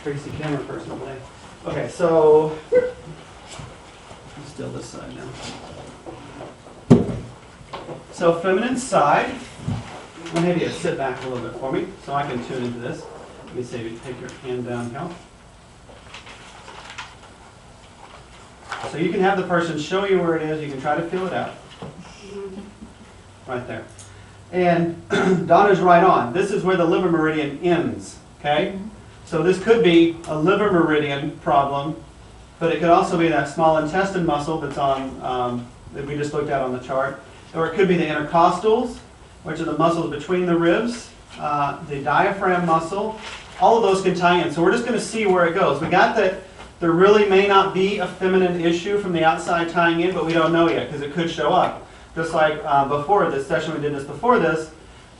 Tracy camera person over there. Okay, so still this side now. So feminine side. I'm going to have you sit back a little bit for me so I can tune into this. Let me see if you take your hand down here. So you can have the person show you where it is. You can try to feel it out. Right there. And Donna's right on. This is where the liver meridian ends. Okay? So this could be a liver meridian problem, but it could also be that small intestine muscle that's on that we just looked at on the chart. Or it could be the intercostals, which are the muscles between the ribs, the diaphragm muscle. All of those can tie in. So we're just going to see where it goes. We got that there really may not be a feminine issue from the outside tying in, but we don't know yet because it could show up. Just like before this session, we did this before this,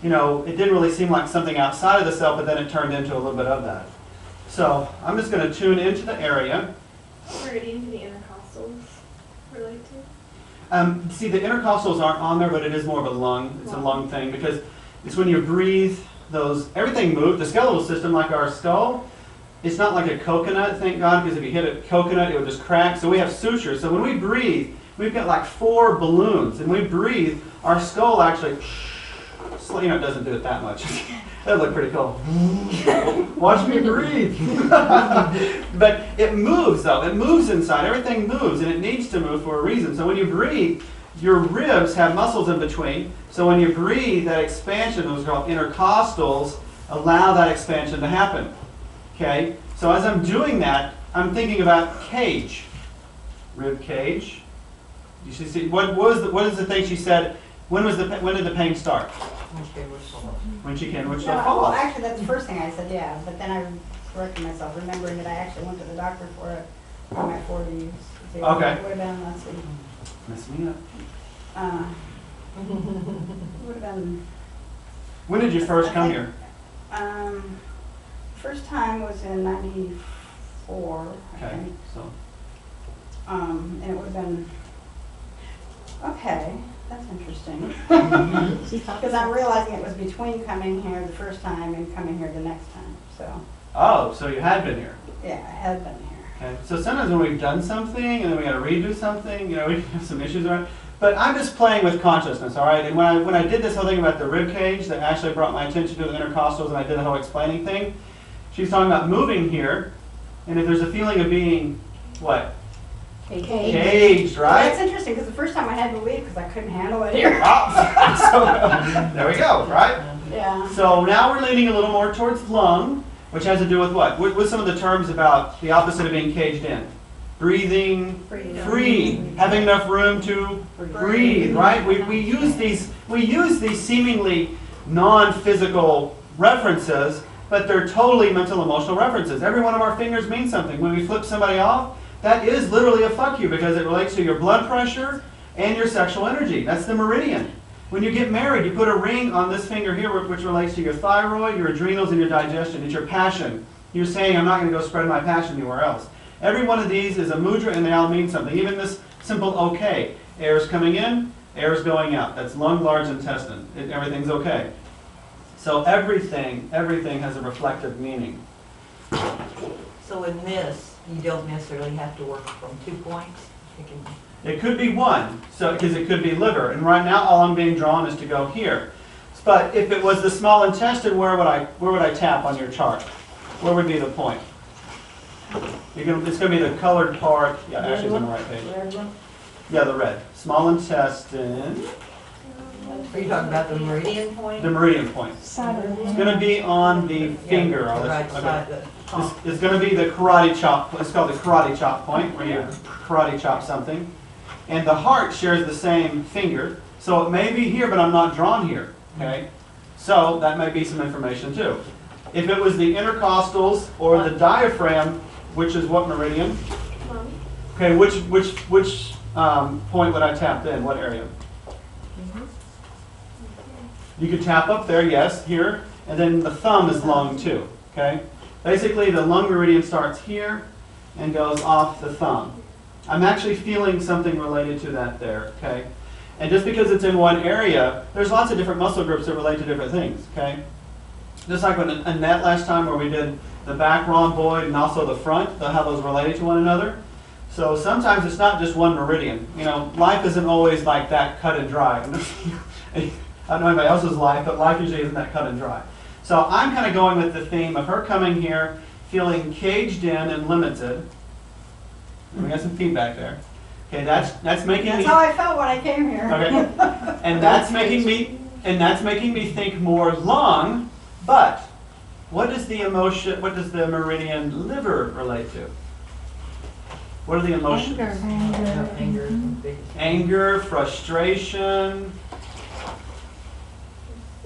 you know, it didn't really seem like something outside of the cell, but then it turned into a little bit of that. So I'm just going to tune into the area. Meridian to the intercostals relate to? See, the intercostals aren't on there, but it is more of a lung. It's a lung thing because it's when you breathe, everything moves. The skeletal system, like our skull, it's not like a coconut, thank God, because if you hit a coconut, it would just crack. So we have sutures. So when we breathe, we've got like 4 balloons. And we breathe, our skull actually, you know, it doesn't do it that much. That'd look pretty cool. Watch me breathe. But it moves, though. It moves inside. Everything moves, and it needs to move for a reason. So when you breathe, your ribs have muscles in between. So when you breathe, that expansion, those are called intercostals, allow that expansion to happen. Okay? So as I'm doing that, I'm thinking about cage. Rib cage. You should see, what is the thing she said? When did the pain start? When she came, which No, falls. well, actually, that's the first thing I said, yeah. But then I corrected myself, remembering that I actually went to the doctor for it in my 40s. So Okay. it would have been, let's see. Mess me up. It would have been. When did you first come here? First time was in '94, I Okay, think. so. And it would have been. Okay, that's interesting. Because I'm realizing it was between coming here the first time and coming here the next time. So. Oh, so you had been here. Yeah, I had been here. Okay. So sometimes when we've done something and then we got to redo something, you know, we have some issues around. But I'm just playing with consciousness, all right? And when I did this whole thing about the rib cage, that actually brought my attention to the intercostals, and I did the whole explaining thing. She's talking about moving here, and if there's a feeling of being what? Caged, right? Well, that's interesting because the first time I had to leave because I couldn't handle it here. Oh, so, there we go, right? Yeah. So now we're leaning a little more towards lung, which has to do with what? What's some of the terms about the opposite of being caged in? Breathing, free, having enough room to breathe, right? We use these seemingly non-physical references, but they're totally mental emotional references. Every one of our fingers means something. When we flip somebody off, that is literally a fuck you because it relates to your blood pressure and your sexual energy. That's the meridian. When you get married, you put a ring on this finger here, which relates to your thyroid, your adrenals, and your digestion. It's your passion. You're saying, I'm not going to go spread my passion anywhere else. Every one of these is a mudra, and they all mean something. Even this simple okay. Air is coming in, air is going out. That's lung, large intestine. Everything's okay. So everything has a reflective meaning. So in this, you don't necessarily have to work from 2 points? It could be one, so because it could be liver. And right now, all I'm being drawn is to go here. But if it was the small intestine, where would I tap on your chart? Where would be the point? It's going to be the colored part. Yeah, Ashley's on the right page. Yeah, the red. Small intestine. Are you talking about the meridian point? The meridian point. It's going to be on the finger. Yeah, the right side. It's going to be the karate chop. It's called the karate chop point, where you karate chop something. And the heart shares the same finger. So it may be here, but I'm not drawn here. Okay? So that may be some information too. If it was the intercostals or the diaphragm, which is what meridian? Okay, which point would I tap then? What area? You could tap up there, yes, here, and then the thumb is lung too. Okay? Basically, the lung meridian starts here and goes off the thumb. I'm actually feeling something related to that there. Okay? And just because it's in one area, there's lots of different muscle groups that relate to different things. Okay? Just like when Annette last time where we did the back rhomboid and also the front, how those related to one another. So sometimes it's not just one meridian. You know, life isn't always like that cut and dry. I don't know anybody else's life, but life usually isn't that cut and dry. So I'm kind of going with the theme of her coming here, feeling caged in and limited. We got some feedback there. Okay, that's making That's me. how I felt when I came here. Okay, and that's making me think more long. But what does the emotion? What does the meridian liver relate to? What are the emotions? Anger, frustration.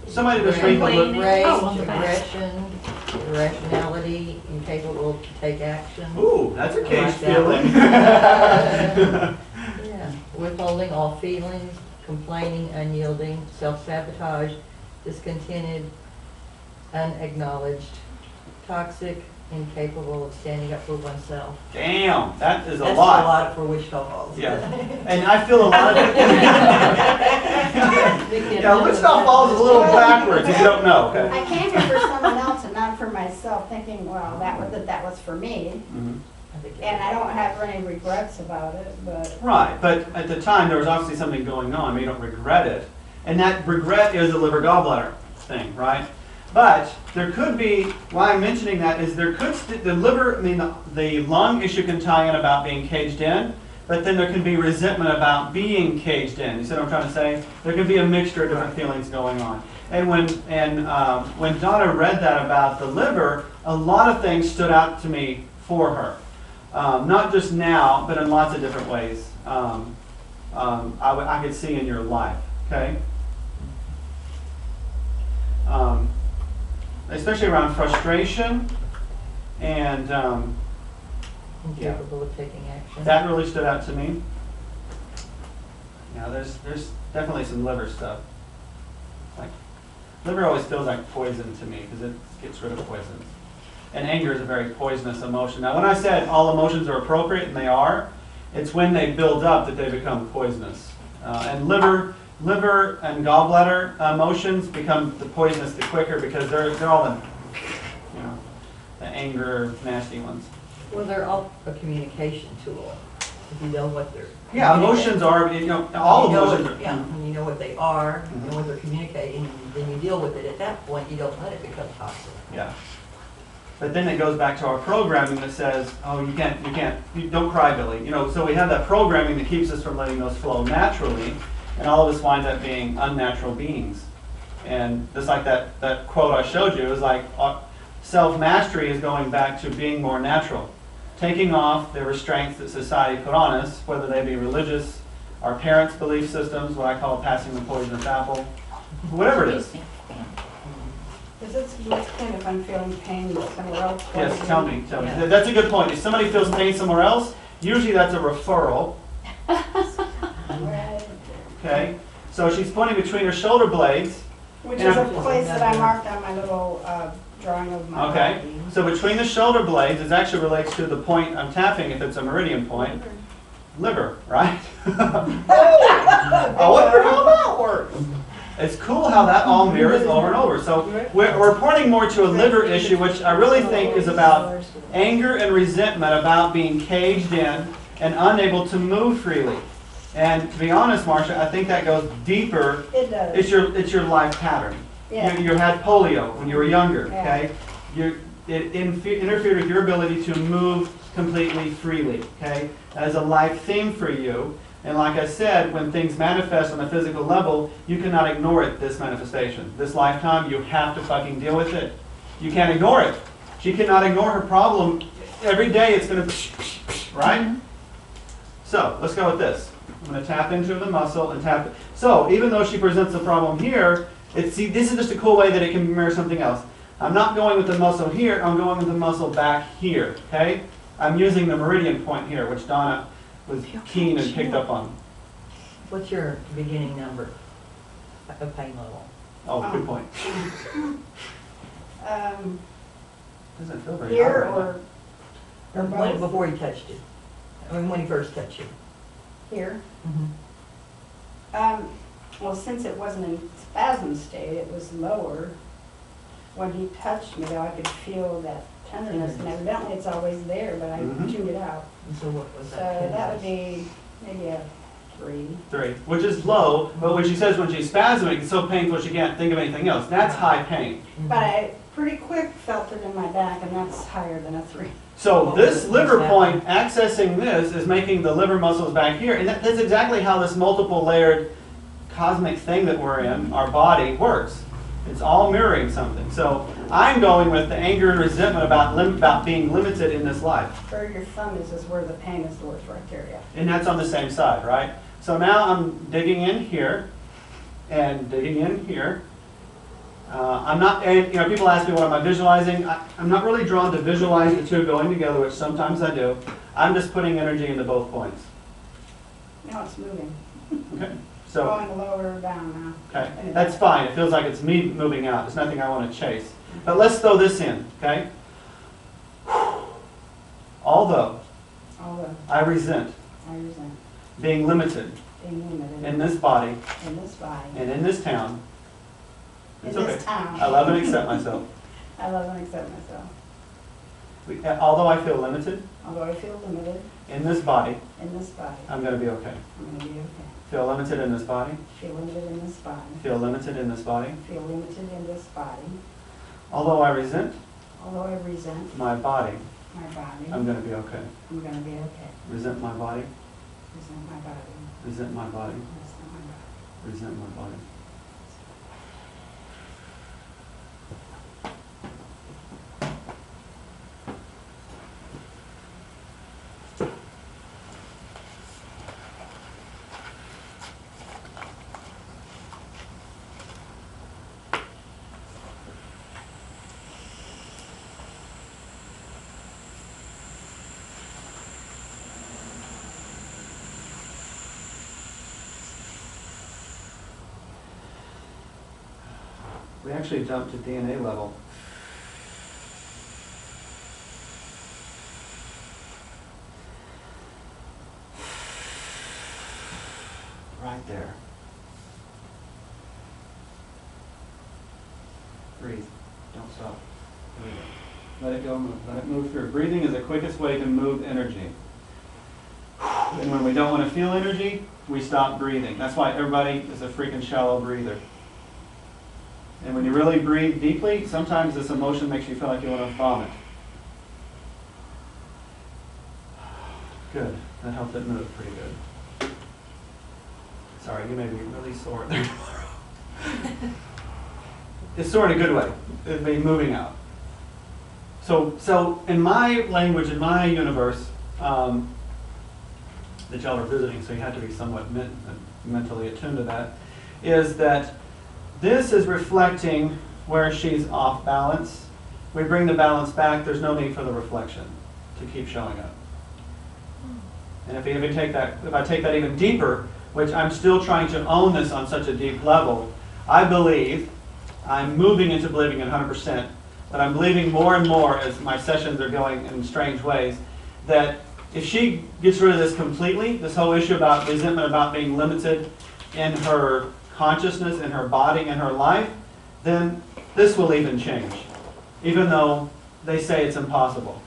Somebody just read the liver. Rage, aggression, irrationality, incapable to take action. Ooh, that's a caged feeling. Yeah. Withholding all feelings, complaining, unyielding, self-sabotage, discontented, unacknowledged, toxic, incapable of standing up for oneself. Damn, that is a That's lot. a lot for Wichita Falls. Yeah, and I feel a lot of it. Yeah, Wichita Falls is a little backwards if you don't know. Okay. I came here for someone else and not for myself, thinking, well, that was for me. Mm-hmm. And I don't have any regrets about it, but. Right, but at the time there was obviously something going on. You don't regret it, and that regret is a liver gallbladder thing, right? But there could be, why I'm mentioning that is there could, the liver, I mean the lung issue can tie in about being caged in, but then there can be resentment about being caged in. You see what I'm trying to say? There can be a mixture of different feelings going on. And when Donna read that about the liver, a lot of things stood out to me for her. Not just now, but in lots of different ways. I could see in your life, okay? Especially around frustration and Incapable of taking action. that really stood out to me. Yeah, there's definitely some liver stuff. Like liver always feels like poison to me because it gets rid of poison. And anger is a very poisonous emotion. Now, when I said all emotions are appropriate, and they are, it's when they build up that they become poisonous. And liver and gallbladder emotions become the poisonous the quicker because they're all the anger, nasty ones. Well, they're all a communication tool. If you know what they're. Yeah, emotions are, all emotions are. Yeah, when you know what they are, you know what they're communicating, and then you deal with it. At that point, you don't let it become toxic. Yeah. But then it goes back to our programming that says, oh, you don't cry, Billy. So we have that programming that keeps us from letting those flow naturally, and all of us wind up being unnatural beings. And just like that quote I showed you, is like self-mastery is going back to being more natural. Taking off the restraints that society put on us, whether they be religious, our parents' belief systems, what I call passing the poisonous apple, whatever it is. Is it significant if I'm feeling pain somewhere else? Yes, tell me. Yeah. That's a good point. If somebody feels pain somewhere else, usually that's a referral. Right. Okay? So she's pointing between her shoulder blades. Which is a place that I marked on my little drawing of my Okay? body. So between the shoulder blades, it actually relates to the point I'm tapping if it's a meridian point. Liver, right? I wonder how that works. It's cool how that all mirrors over and over. So we're pointing more to a liver issue, which I really think is about anger and resentment about being caged in and unable to move freely. And to be honest, Marcia, I think that goes deeper. It does. It's your life pattern. Yeah. You had polio when you were younger, Yeah. okay? It interfered with your ability to move completely freely, okay? That is a life theme for you. And like I said, when things manifest on a physical level, you cannot ignore it, this manifestation. This lifetime, you have to fucking deal with it. You can't ignore it. She cannot ignore her problem. Every day it's going to, right? So, let's go with this. I'm going to tap into the muscle and tap it. So, even though she presents a problem here, see, this is just a cool way that it can mirror something else. I'm not going with the muscle here, I'm going with the muscle back here, okay? I'm using the meridian point here, which Donna was keen and picked up on. What's your beginning number of pain level? Oh, good point. Doesn't feel very Here hard right or When, both? before he touched you? I mean, when he first touched you? Here. Mm-hmm. Well, since it wasn't in spasm state, it was lower. when he touched me, though, I could feel that tenderness, and evidently it's always there, but I tuned it out. And so what was So that? that would be maybe a 3. 3, which is low, but when she says when she's spasming, it's so painful she can't think of anything else. That's high pain. But I pretty quick felt it in my back, and that's higher than a 3. So this liver point accessing this is making the liver muscles back here, and that's exactly how this multiple layered cosmic thing that we're in, our body, works. It's all mirroring something. So I'm going with the anger and resentment about being limited in this life. Where your thumb is where the pain is the worst, right there, yeah. And that's on the same side, right? So now I'm digging in here and digging in here. I'm not, and you know, people ask me what am I visualizing. I'm not really drawn to visualize the two going together, which sometimes I do. I'm just putting energy into both points. Now it's moving. Okay. So, Going lower down now. okay, that's fine. It feels like it's me moving out. It's nothing I want to chase. But let's throw this in, okay? Although I resent being limited in this body and in this town, it's okay. I love and accept myself. I love and accept myself. Although I feel limited in this body, I'm going to be okay. I'm going to be okay. Feel limited in this body. Feel limited in this body. Feel limited in this body. Feel limited in this body. Although I resent my my body, body, I'm going to be okay. I'm going to be okay. Resent my body. Resent my body. Resent my body. Resent my body. Resent my body. We actually jumped to DNA level. Right there. Breathe. Don't stop. There we go. Let it go move. Let it move through. Breathing is the quickest way to move energy. And when we don't want to feel energy, we stop breathing. That's why everybody is a freaking shallow breather. And when you really breathe deeply, sometimes this emotion makes you feel like you want to vomit. Good. That helped it move pretty good. Sorry, you may be really sore there tomorrow. It's sore in a good way. It'd be moving out. So in my language, in my universe, that y'all are visiting, so you have to be somewhat mentally attuned to that, is that this is reflecting where she's off balance. We bring the balance back. There's no need for the reflection to keep showing up. And if I take that even deeper, which I'm still trying to own this on such a deep level, I believe, I'm moving into believing it 100%, but I'm believing more and more as my sessions are going in strange ways, that if she gets rid of this completely, this whole issue about resentment, about being limited in her consciousness, in her body, in her life, then this will even change, even though they say it's impossible.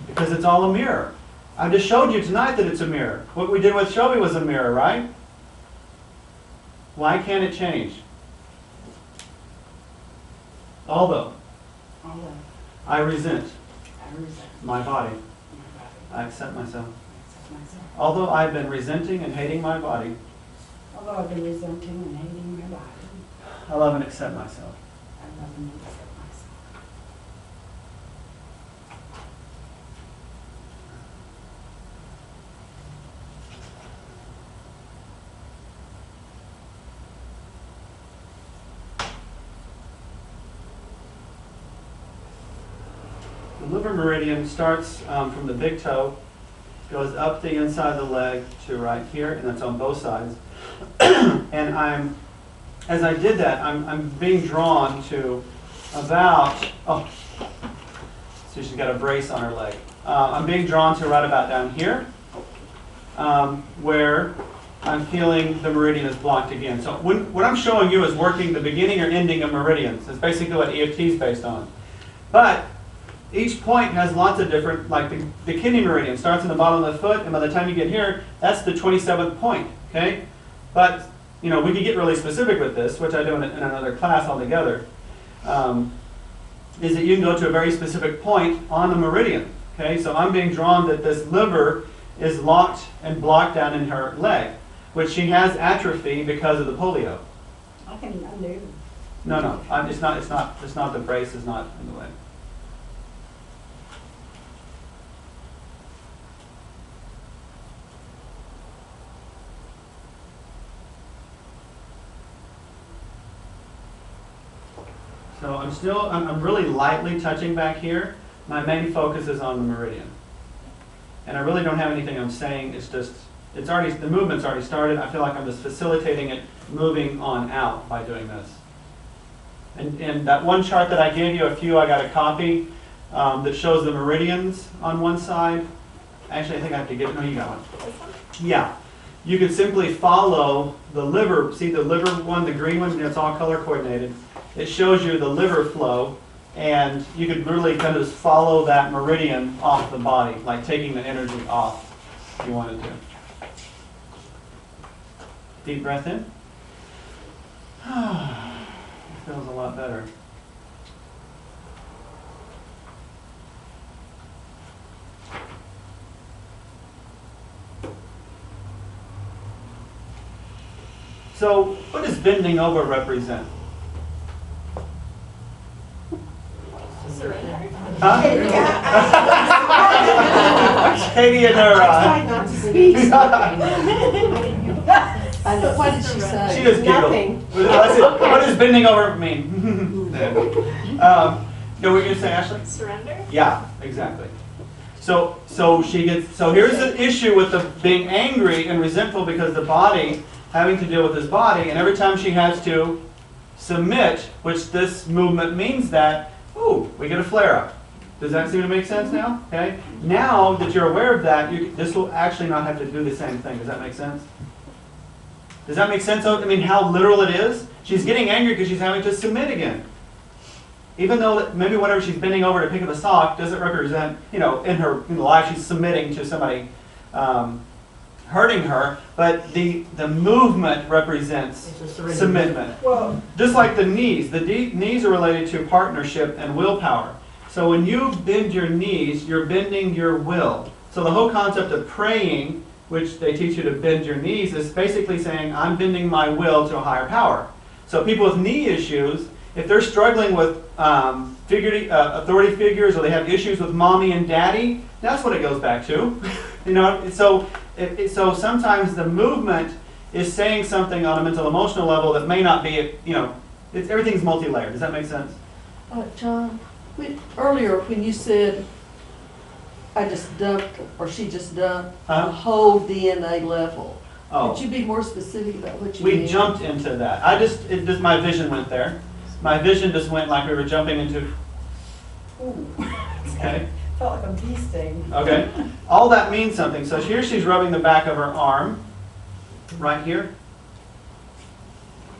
Because it's all a mirror. I just showed you tonight that it's a mirror. What we did with Shelby was a mirror, right? Why can't it change? Although I resent my body, I accept myself. Although I've been resenting and hating my body, I love and accept myself. The liver meridian starts from the big toe, goes up the inside of the leg to right here, and that's on both sides. And as I did that, I'm being drawn to about, so she's got a brace on her leg. I'm being drawn to right about down here, where I'm feeling the meridian is blocked again. So what I'm showing you is working the beginning or ending of meridians. That's basically what EFT is based on. But each point has lots of different, like the kidney meridian starts in the bottom of the foot, and by the time you get here, that's the 27th point, okay? But, you know, we could get really specific with this, which I do in another class altogether, is that you can go to a very specific point on the meridian, okay? So I'm being drawn that this liver is locked and blocked down in her leg, which she has atrophy because of the polio. I can undo. No, it's not the brace is not in the way. So I'm really lightly touching back here. My main focus is on the meridian. And I really don't have anything I'm saying. It's just, the movement's already started. I feel like I'm just facilitating it moving on out by doing this. And that one chart that I gave you, I got a copy that shows the meridians on one side. Actually, I think I have to get, no, you got one. Yeah. You could simply follow the liver. See the liver one, the green one? It's all color coordinated. It shows you the liver flow, and you could really kind of just follow that meridian off the body, like taking the energy off if you wanted to. Deep breath in. Feels a lot better. So, what does bending over represent? Surrender. Huh? Katie and her. Try not to speak. I know. What did she say? She just giggled. Nothing. What does bending over mean? No, what are you gonna say, Ashley? Surrender. Yeah, exactly. So here's the issue with the being angry and resentful because the body having to deal with this body, and every time she has to submit, which this movement means that, ooh, we get a flare-up. Does that seem to make sense now? Okay. Now that you're aware of that, this will actually not have to do the same thing. Does that make sense? Does that make sense? I mean, how literal it is? She's getting angry because she's having to submit again. Even though maybe whenever she's bending over to pick up a sock doesn't represent, in her life she's submitting to somebody hurting her, but the movement represents submitment. Well, Just like the knees. The knees are related to partnership and willpower. So when you bend your knees, you're bending your will. So the whole concept of praying, which they teach you to bend your knees, is basically saying, I'm bending my will to a higher power. So people with knee issues, if they're struggling with authority figures, or they have issues with mommy and daddy, that's what it goes back to. So sometimes the movement is saying something on a mental emotional level that may not be, everything's multi-layered. Does that make sense? John, earlier when you said I just dumped, or she just dumped, the whole DNA level. Oh. Could you be more specific about what you mean? We jumped into that. My vision went there. My vision just went like we were jumping into. ooh. Okay. Felt like a bee sting. Okay. All that means something. So here she's rubbing the back of her arm. Right here.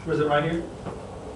Was it right here?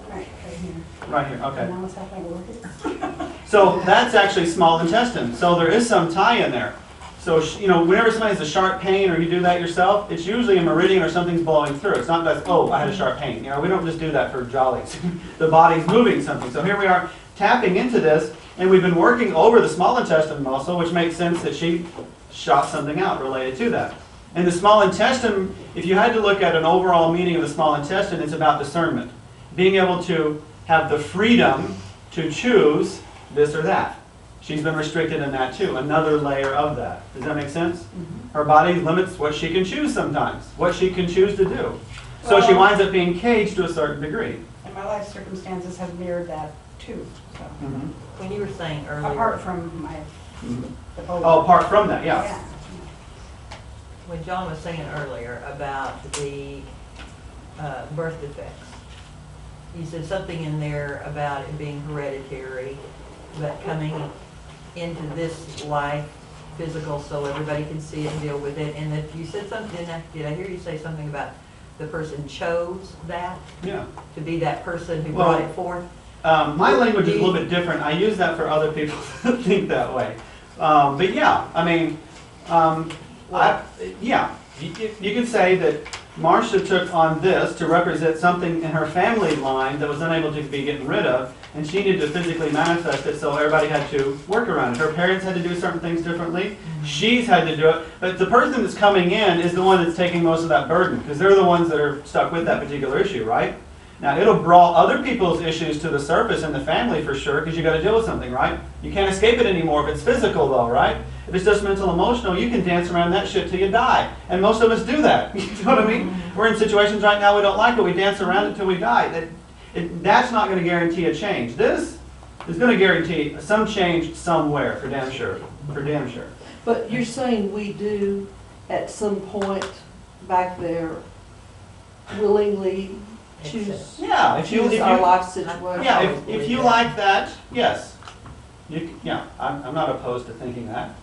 Right here. Right here. Okay. Now it's happening over here. So that's actually small intestine. So there is some tie in there. So, whenever somebody has a sharp pain or you do that yourself, it's usually a meridian or something's blowing through. It's not just, oh, I had a sharp pain. We don't just do that for jollies. The body's moving something. So here we are tapping into this, and we've been working over the small intestine muscle, which makes sense that she shot something out related to that. And the small intestine, if you had to look at an overall meaning of the small intestine, it's about discernment. Being able to have the freedom to choose this or that. She's been restricted in that too, another layer of that. Does that make sense? Mm-hmm. Her body limits what she can choose sometimes, what she can choose to do. So she winds up being caged to a certain degree. And my life circumstances have mirrored that too. So. Mm-hmm. When you were saying earlier. Apart from my. Apart from that, yeah. When John was saying earlier about the birth defects, he said something in there about it being hereditary, but coming into this life physical so everybody can see it and deal with it. And if you said something, did I hear you say something about the person chose that Yeah. to be that person who Well, brought it forth? My language is a little bit different. I use that for other people that think that way. But yeah, I mean, yeah, you could say that Marcia took on this to represent something in her family line that was unable to be gotten rid of, and she needed to physically manifest it, so everybody had to work around it. Her parents had to do certain things differently. She's had to do it, but the person that's coming in is the one that's taking most of that burden, because they're the ones that are stuck with that particular issue, right? Now, it'll draw other people's issues to the surface in the family for sure, because you got to deal with something, right? You can't escape it anymore if it's physical, though, right? If it's just mental, emotional, you can dance around that shit till you die. And most of us do that. You know what I mean? We're in situations right now we don't like it. We dance around it till we die. That's not going to guarantee a change. This is going to guarantee some change somewhere, for damn sure. For damn sure. But you're saying we do, at some point back there, willingly choose, Yeah, if you, choose our life situation? yeah, if you like that, yes. Yeah, I'm not opposed to thinking that.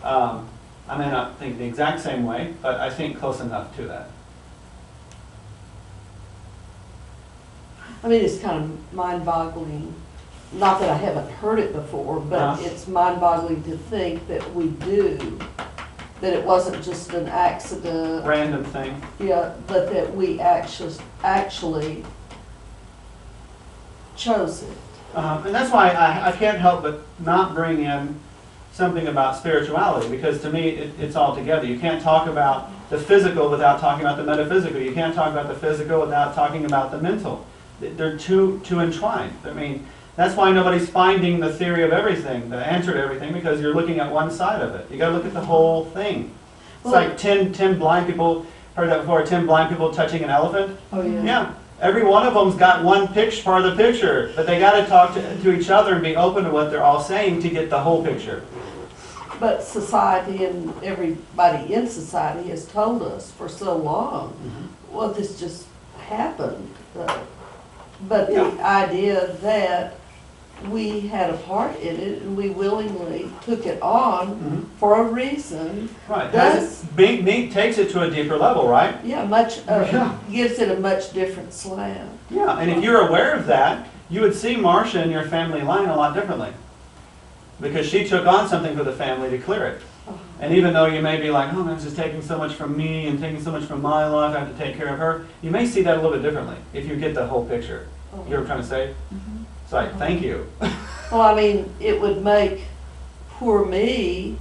I may not think the exact same way, but I think close enough to that. I mean, it's kind of mind-boggling, not that I haven't heard it before, but it's mind-boggling to think that we do, that it wasn't just an accident. Random thing. Yeah, but that we actually chose it. And that's why I can't help but not bring in something about spirituality, because to me it's all together. You can't talk about the physical without talking about the metaphysical. You can't talk about the physical without talking about the mental. They're too entwined. I mean, that's why nobody's finding the theory of everything, the answer to everything, because you're looking at one side of it. You got to look at the whole thing. It's like 10 blind people, heard that before, 10 blind people touching an elephant? Oh, yeah. Yeah. Every one of them's got one part of the picture, but they got to talk to each other and be open to what they're all saying to get the whole picture. But society and everybody in society has told us for so long, well, this just happened. But the idea that we had a part in it and we willingly took it on for a reason. Right. Does, takes it to a deeper level, right? yeah, gives it a much different slant. Yeah, and if you're aware of that, you would see Marcia in your family line a lot differently. Because she took on something for the family to clear it. And even though you may be like, oh, man, this is taking so much from me and taking so much from my life, I have to take care of her, you may see that a little bit differently if you get the whole picture. You know what I'm trying to say? It's like, thank you. Well, I mean, it would make poor me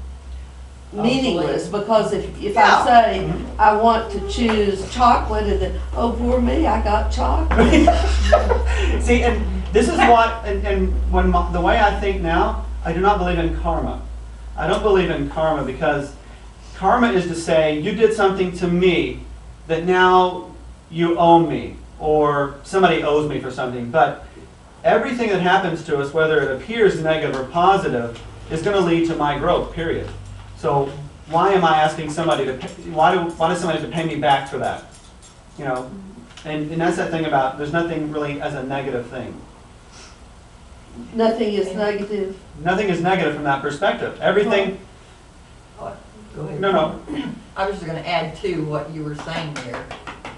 meaningless, because if I say I want to choose chocolate and then, oh, poor me, I got chocolate. See, and this is what, and when the way I think now, I do not believe in karma. I don't believe in karma, because karma is to say you did something to me that now you owe me, or somebody owes me for something. But everything that happens to us, whether it appears negative or positive, is going to lead to my growth, period. So why am I asking somebody to pay, why does somebody have to pay me back for that? You know, and that's that thing about there's nothing really as a negative thing. Nothing is negative. Nothing is negative from that perspective. Everything. Go ahead. No. I was just going to add to what you were saying there.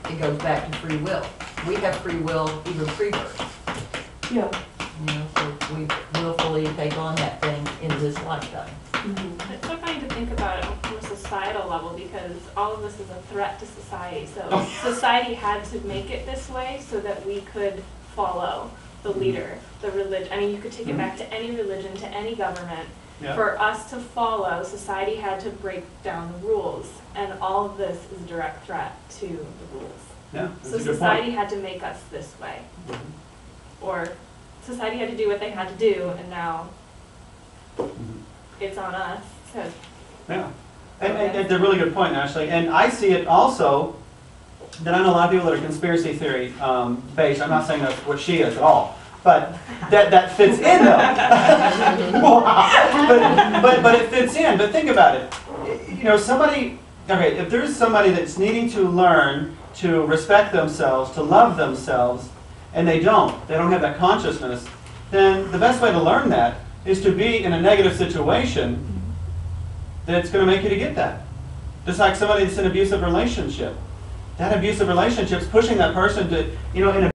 It goes back to free will. We have free will even pre-birth. Yeah. You know, so we willfully take on that thing in this lifetime. It's so funny to think about it from a societal level, because all of this is a threat to society. So society had to make it this way so that we could follow the leader, the religion. I mean, you could take it back to any religion, to any government. Yeah. For us to follow, society had to break down the rules, and all of this is a direct threat to the rules. Yeah. So society had to make us this way, or society had to do what they had to do, and now it's on us. So Yeah. And it's a really good point, Ashley. And I see it also that I know a lot of people that are conspiracy theory based. I'm not saying that's what she is at all. But that fits in though. but it fits in. But think about it. You know, if there's somebody that's needing to learn to respect themselves, to love themselves, and they don't have that consciousness, then the best way to learn that is to be in a negative situation that's going to make you to get that. Just like somebody that's in an abusive relationship. That abusive relationship's pushing that person to, in a